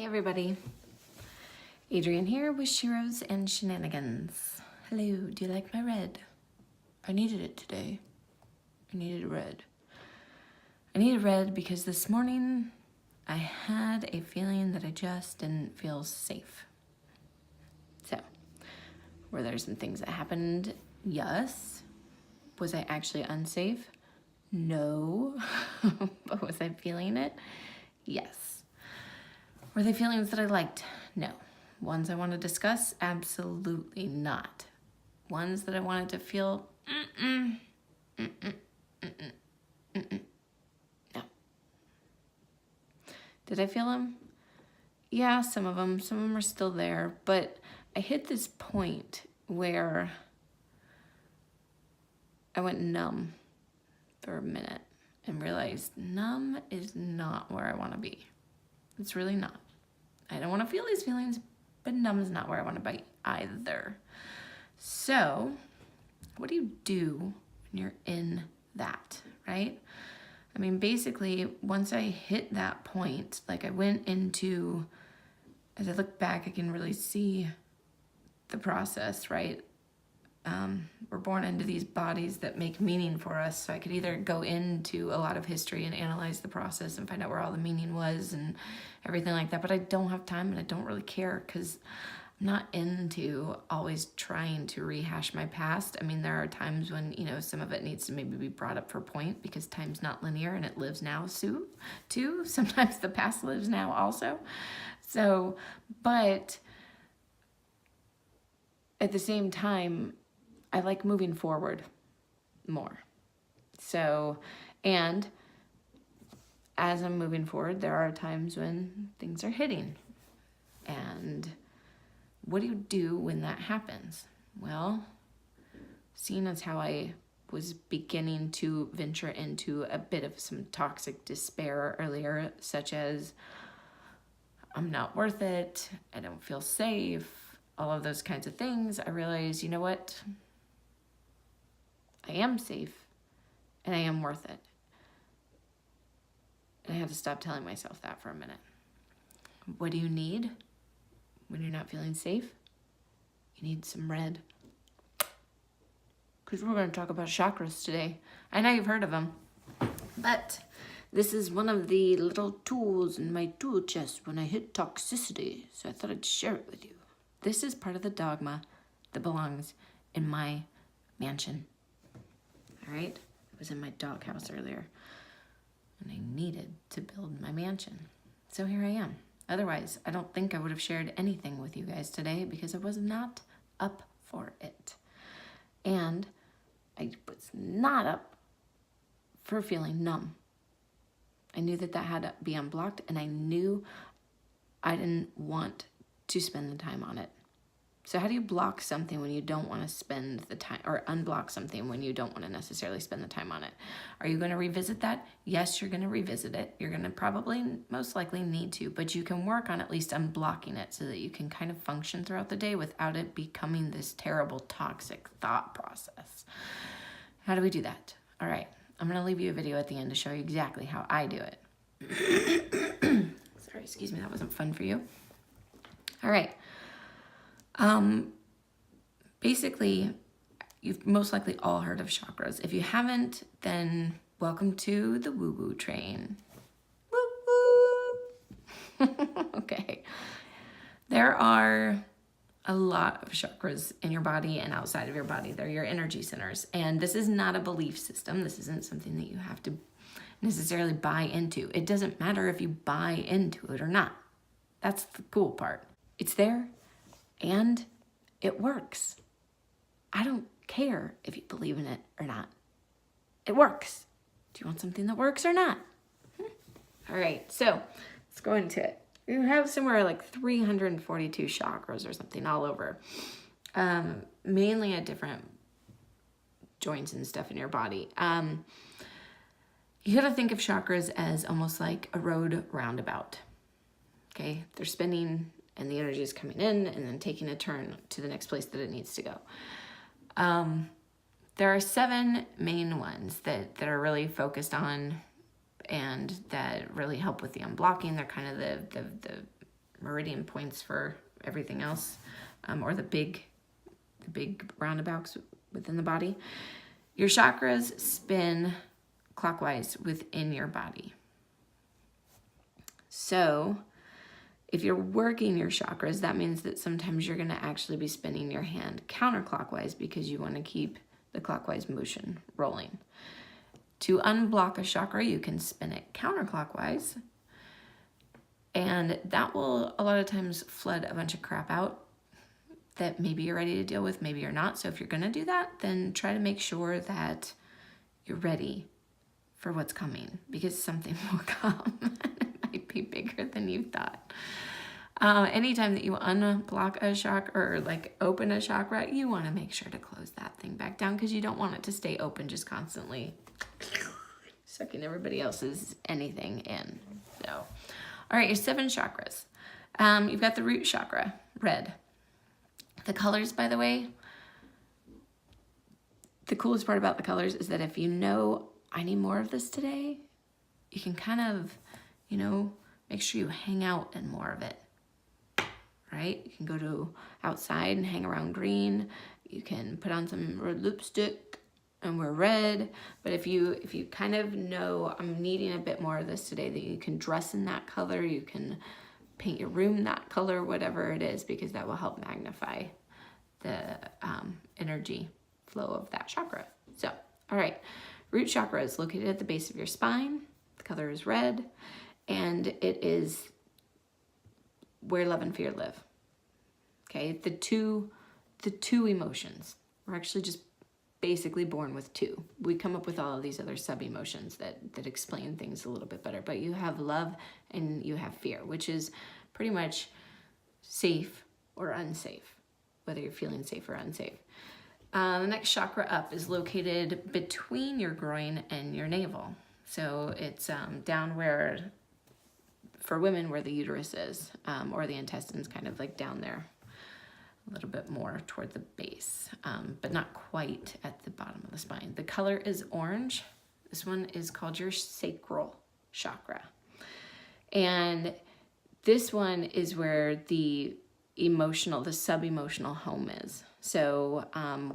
Hey everybody, Adrienne here with Sheroes and Shenanigans. Hello, do you like my red? I needed it today. I needed red. I needed red because this morning I had a feeling that I just didn't feel safe. So, were there some things that happened? Yes. Was I actually unsafe? No. But was I feeling it? Yes. Were they feelings that I liked? No. Ones I want to discuss? Absolutely not. Ones that I wanted to feel? No. Did I feel them? Yeah, some of them. Some of them are still there. But I hit this point where I went numb for a minute and realized numb is not where I want to be. It's really not. I don't want to feel these feelings, but numb is not where I want to be either. So, what do you do when you're in that, right? I mean, basically, once I hit that point, like I went into, as I look back, I can really see the process, right? We're born into these bodies that make meaning for us. So I could either go into a lot of history and analyze the process and find out where all the meaning was and everything like that. But I don't have time and I don't really care because I'm not into always trying to rehash my past. I mean, there are times when, you know, some of it needs to maybe be brought up for point because time's not linear and it lives now too. Sometimes the past lives now also. So, but at the same time, I like moving forward more. So, and as I'm moving forward, there are times when things are hitting. And what do you do when that happens? Well, seeing as how I was beginning to venture into a bit of some toxic despair earlier, such as I'm not worth it, I don't feel safe, all of those kinds of things, I realized, you know what? I am safe and I am worth it. And I had to stop telling myself that for a minute. What do you need when you're not feeling safe? You need some red. Because we're going to talk about chakras today. I know you've heard of them, but this is one of the little tools in my tool chest when I hit toxicity. So I thought I'd share it with you. This is part of the dogma that belongs in my mansion. All right, I was in my doghouse earlier and I needed to build my mansion. So here I am. Otherwise, I don't think I would have shared anything with you guys today because I was not up for it. And I was not up for feeling numb. I knew that that had to be unblocked and I knew I didn't want to spend the time on it. So how do you block something when you don't want to spend the time, or unblock something when you don't want to necessarily spend the time on it? Are you going to revisit that? Yes, you're going to revisit it. You're going to probably, most likely need to, but you can work on at least unblocking it so that you can kind of function throughout the day without it becoming this terrible toxic thought process. How do we do that? All right, I'm going to leave you a video at the end to show you exactly how I do it. Sorry, excuse me, that wasn't fun for you. All right. Basically, you've most likely all heard of chakras. If you haven't, then welcome to the woo-woo train. Woo-woo! Okay. There are a lot of chakras in your body and outside of your body. They're your energy centers. And this is not a belief system. This isn't something that you have to necessarily buy into. It doesn't matter if you buy into it or not. That's the cool part. It's there. And it works. I don't care if you believe in it or not. It works. Do you want something that works or not? All right, so let's go into it. You have somewhere like 342 chakras or something all over. Mainly at different joints and stuff in your body. You gotta think of chakras as almost like a road roundabout. Okay, they're spinning and the energy is coming in and then taking a turn to the next place that it needs to go. There are 7 main ones that are really focused on and that really help with the unblocking. They're kind of the meridian points for everything else, or the big roundabouts within the body. Your chakras spin clockwise within your body. So if you're working your chakras, that means that sometimes you're going to actually be spinning your hand counterclockwise because you want to keep the clockwise motion rolling. To unblock a chakra, you can spin it counterclockwise, and that will a lot of times flood a bunch of crap out that maybe you're ready to deal with, maybe you're not. So if you're going to do that, then try to make sure that you're ready for what's coming, because something will come. It might be bigger than you thought. Anytime that you unblock a chakra or like open a chakra, you want to make sure to close that thing back down, because you don't want it to stay open, just constantly sucking everybody else's anything in. So, all right, your 7 chakras. You've got the root chakra, red. The colors, by the way, the coolest part about the colors is that if you know, I need more of this today, you can kind of, make sure you hang out in more of it, right? You can go to outside and hang around green. You can put on some red lipstick and wear red. But if you kind of know, I'm needing a bit more of this today, that you can dress in that color, you can paint your room that color, whatever it is, because that will help magnify the energy flow of that chakra. So, all right, root chakra is located at the base of your spine. The color is red, and it is where love and fear live. Okay, the two emotions. We're actually just basically born with 2. We come up with all of these other sub-emotions that explain things a little bit better, but you have love and you have fear, which is pretty much safe or unsafe, whether you're feeling safe or unsafe. The next chakra up is located between your groin and your navel. So it's down where, for women, where the uterus is, or the intestines, kind of like down there, a little bit more toward the base, but not quite at the bottom of the spine. The color is orange. This one is called your sacral chakra. And this one is where the sub-emotional home is. So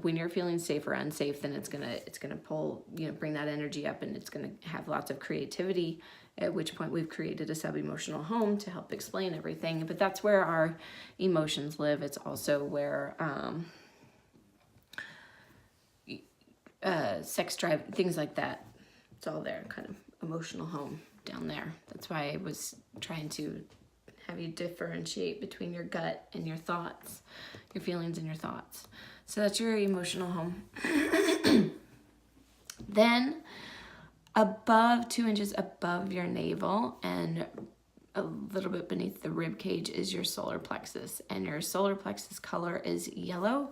when you're feeling safe or unsafe, then it's gonna pull, bring that energy up, and it's gonna have lots of creativity, at which point we've created a sub-emotional home to help explain everything. But that's where our emotions live. It's also where sex drive, things like that. It's all there, kind of emotional home down there. That's why I was trying to have you differentiate between your gut and your thoughts, your feelings and your thoughts. So that's your emotional home. Then above 2 inches above your navel and a little bit beneath the rib cage is your solar plexus, and your solar plexus color is yellow,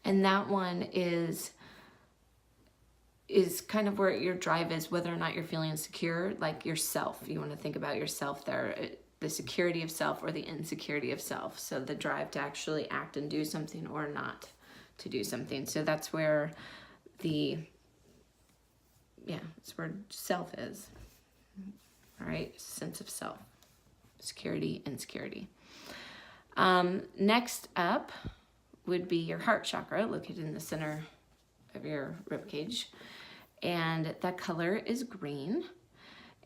and that one is kind of where your drive is, whether or not you're feeling secure, like yourself. You want to think about yourself there, the security of self or the insecurity of self. So the drive to actually act and do something or not to do something. So that's where it's where self is, all right? Sense of self, security, insecurity. Next up would be your heart chakra, located in the center of your rib cage. And that color is green.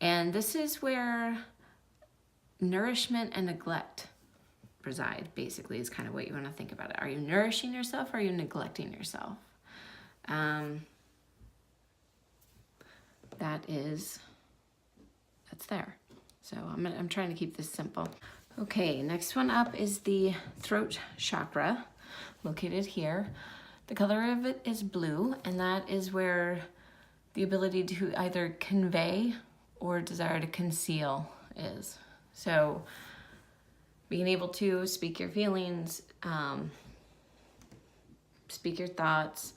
And this is where nourishment and neglect reside, basically, is kind of what you want to think about it. Are you nourishing yourself or are you neglecting yourself? That's there. So I'm trying to keep this simple. Okay, next one up is the throat chakra, located here. The color of it is blue, and that is where the ability to either convey or desire to conceal is. So being able to speak your feelings, speak your thoughts,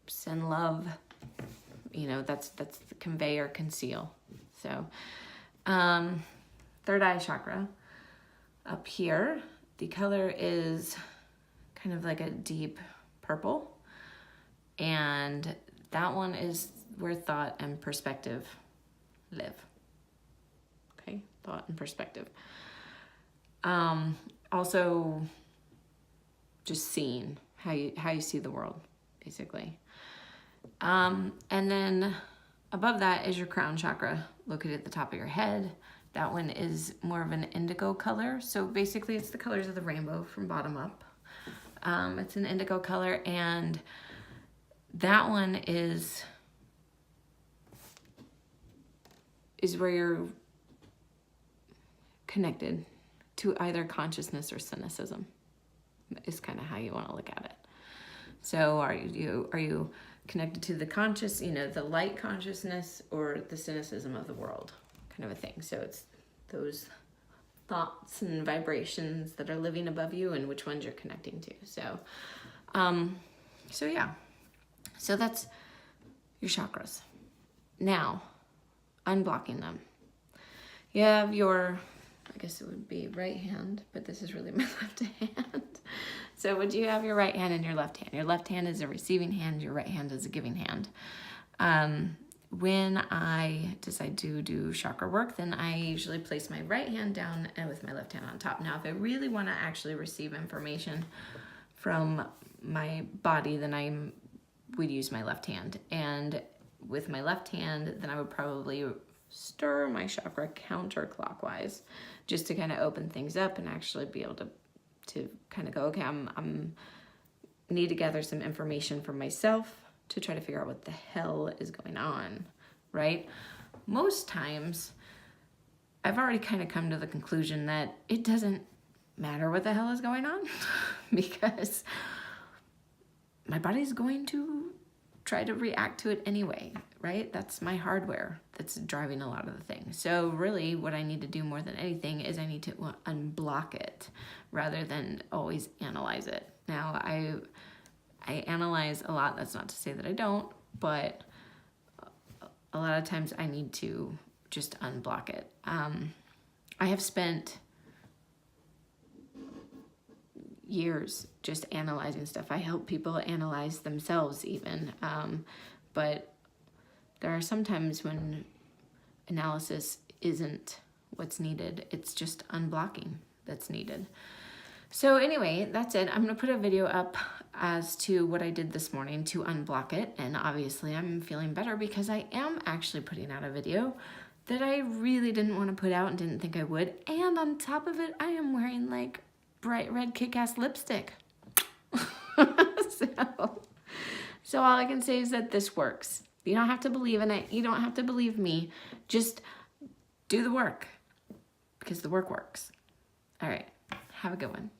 send love, that's the convey or conceal. So third eye chakra up here, the color is kind of like a deep purple, and that one is where thought and perspective live. Okay, thought and perspective. Also, just seeing how you see the world, basically. And then above that is your crown chakra, located at the top of your head. That one is more of an indigo color. So basically it's the colors of the rainbow from bottom up. It's an indigo color, and that one is where you're connected to either consciousness or cynicism, is kind of how you want to look at it. So are you connected to the conscious, the light consciousness, or the cynicism of the world, kind of a thing. So it's those thoughts and vibrations that are living above you, and which ones you're connecting to. So, yeah. So that's your chakras. Now, unblocking them. You have your, I guess it would be right hand, but this is really my left hand. So would you have your right hand and your left hand? Your left hand is a receiving hand, your right hand is a giving hand. When I decide to do chakra work, then I usually place my right hand down and with my left hand on top. Now, if I really want to actually receive information from my body, then I would use my left hand. And with my left hand, then I would probably stir my chakra counterclockwise, just to kind of open things up and actually be able to kind of go, okay, I'm need to gather some information for myself to try to figure out what the hell is going on, right? Most times, I've already kind of come to the conclusion that it doesn't matter what the hell is going on because my body's going to try to react to it anyway, right? That's my hardware that's driving a lot of the things. So really what I need to do more than anything is I need to unblock it rather than always analyze it. Now, I analyze a lot. That's not to say that I don't, but a lot of times I need to just unblock it. I have spent years just analyzing stuff. I help people analyze themselves even. But there are some times when analysis isn't what's needed. It's just unblocking that's needed. So anyway, that's it. I'm going to put a video up as to what I did this morning to unblock it. And obviously I'm feeling better because I am actually putting out a video that I really didn't want to put out and didn't think I would. And on top of it, I am wearing like bright red kick-ass lipstick. So all I can say is that this works. You don't have to believe in it. You don't have to believe me. Just do the work because the work works. All right. Have a good one.